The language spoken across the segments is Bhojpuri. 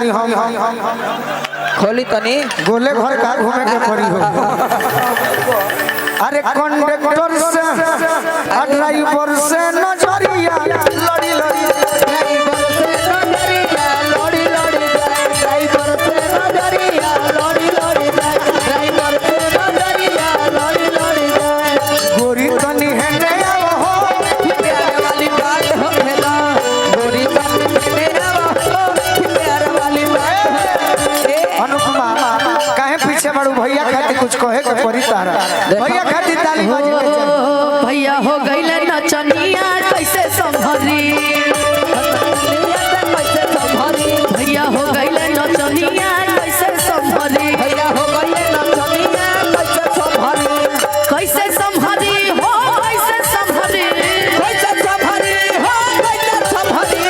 तनी हम खोली तनी गोले घर का घूमे के पड़ी हो। अरे कंडक्टर से ड्राइवर से नजरिया लड़ी लड़ी ड्राइवर से नजरिया लड़ी लड़ी जाए ड्राइवर से नजरिया लड़ी लड़ी जाए ड्राइवर से नजरिया लड़ी लड़ी जाए गोरी तनी है नया हो प्यार वाली बात हो ना गोरी तनी मेरा हो प्यार वाली बात है। अनुपमा काहे पीछे बड़ू भैया खातिर कुछ कहे के पड़ी तारा भैया खातिर ताली बजे के चल। भैया हो गईले नचनिया कैसे संभरी भैया हो गईले नचनिया कैसे संभरी भैया हो गए नचनिया कैसे संभरी कैसे संभरी हो कैसे संभरी कैसे संभरी हो कैसे संभरी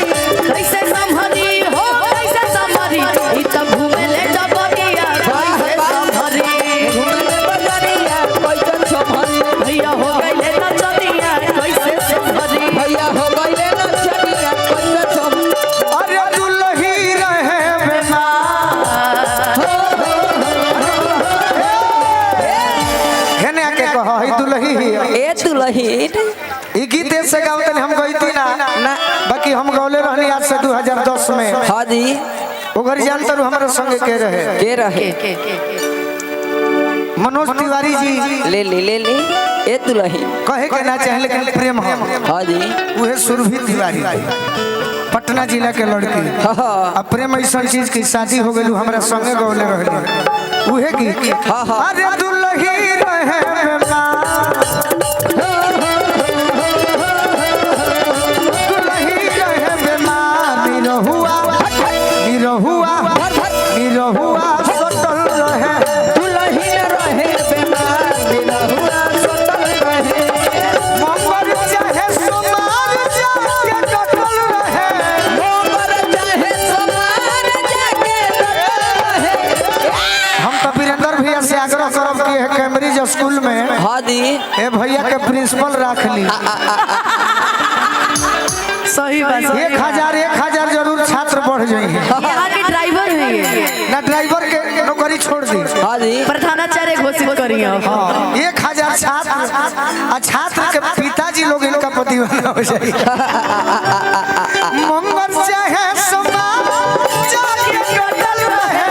कैसे संभरी हो कैसे संभरी ई त घूमेले डबरिया कैसे संभरी घूमने बजरिया कैसे संभरी भैया हो गईले नचनिया कैसे संभरी भैया हो गए नचनिया कैसे संभरी अरे दुल्ही रहे बेमार हेने आके कहो ही दुल्ही ही ए दुल्ही ई गीत से गावत हम गईती ना ना बाकी हम गौले रहनी आज से 2010 में हाँ जी ओकर जानता रू हमारे संगे के रहे के रहे मनोज तिवारी जी ले ले ले ले ए दुल्ही कहे के ना चाहे लेकिन प्रेम हम हाँ जी उहे सुरभि तिवारी पटना जिला के लड़की हाँ अब प्रेम ऐसा चीज की शादी हो गई हमारा संगे गौले रहली उहे की हाँ, हाँ। अरे दुल्ही रहे बेमार दुल्ही रहे बेमार निरहुआ सटल रहे दुल्ही रहे बेमार बिलहुआ सटल रहे मंगर चाहे सोमार जाके कटल रहे मोमर चाहे समार जाके लटल रहे हम तो वीरेंद्र भैया से आग्रह करब कि है कैम्ब्रिज स्कूल में हाँ जी ए भैया के प्रिंसिपल रख ली सही बात 1000 जरूर छात्र बढ़ जाएंगे यहाँ के ड्राइवर है ये ना ड्राइवर के नौकरी छोड़ दी हाँ जी प्रधानाचार्य घोषित करिए हाँ 1000 छात्र आ छात्र के पिताजी लोग इनका प्रतिबंध हो जाएगा मंगल चाहे समार जाके कटल रहे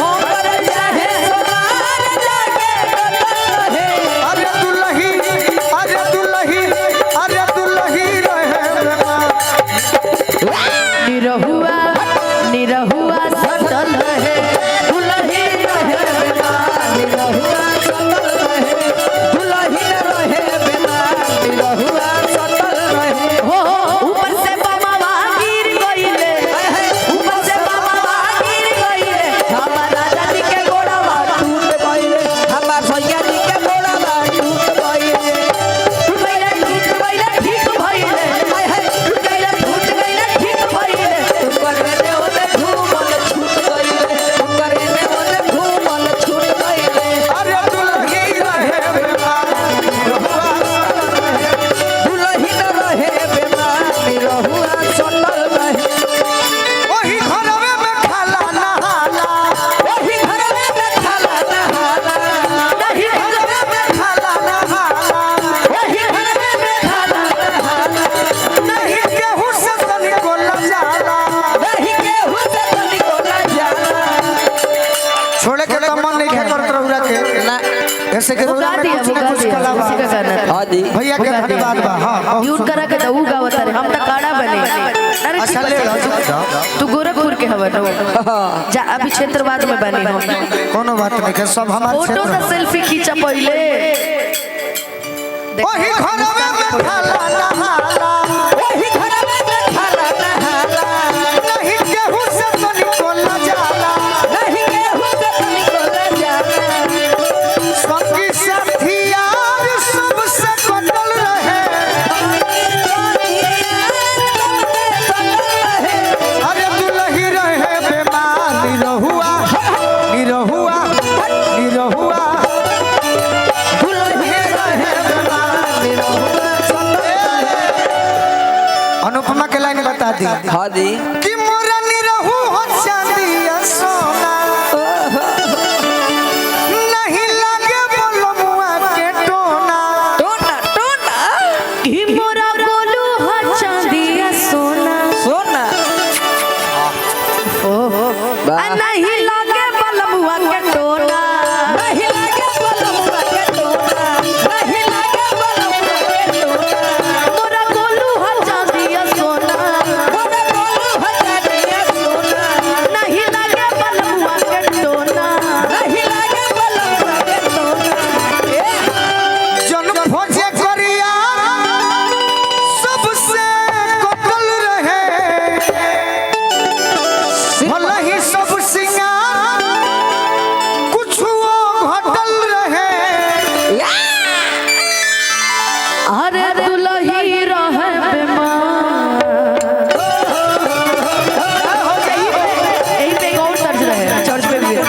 मोमर चाहे समार जाके लटल रहे अरे दुल्ही रहे बेमार निरहुआ निरहुआ सटल रहे दुल्ही रहे बेमार बिलहुआ सटल रहे दुल्ही रहे बेमार बिलहुआ सटल रहे हो ऊपर से बाबा गिर गईले ऊपर से बाबा गिर गईले हमारा दादी के गोड़वा टूट गइले हमार भैया जी के गोड़वा टूट गइले टूट गईले ठीक भइले हाय हाय टूट गईले ठीक भइले करे ने ओले घूमल छूट गइले करे ने ओले घूमल छूट गइले अरे दुल्ही रहे बेमार दुल्ही न रहे बेमार निरहुआ सटल रहे वही घरवे में खाला नहाला ओही घरवे में खाला नहाला नहीं घरवे में खाला नहाला ओही घरवे में खाला नहाला नहीं केहू से तनिको लजाला नहीं केहू से तनिको न जाला छोड़े के तो मन नहीं है करत रहुरा के ना ऐसे के गा दिया कुछ ना कुछ कला बा उसी का गाना था। हाँ जी भैया के धन्यवाद बा हां यूट करा के दऊ गावत रे हम त काड़ा बने अरे अच्छा ले लो तू गोरखपुर के हवा न जा अभी क्षेत्रवाद में बनी हो कोनो बात नहीं के सब हमारे फोटो क्षेत्र से सेल्फी खींचा पहले वही घरवे में खाला नहाला ओही घरवे में खाला नहाला नहीं केहू से तनिको लजाला नहीं केहू से तनिको न जाला संगी साथी यार सबसे कटल रहे अरे दुल्ही रहे बेमार निरहुआ दुल्ही रहे बेमार अनुपमा के लाइन बता दी हाँ जी कि मोरा निरहु हो चांदिया बलमुआ के टोना नहीं लागे बलमुआ के टोना नहीं लागे बलमुआ के टोना मोरा गोलू हजा दिया सोना मोरा गोलू हटा दिया सोना नहीं लागे बलमुआ के टोना नहीं लागे बलमुआ के टोना जन भोजे करिया सबसे कतल रहे भले ही सब सिंगार कुछ वो घटल रहे अरे दुलही रहे बेमार यही पे एक और तर्ज रहे चर्च पे भी है।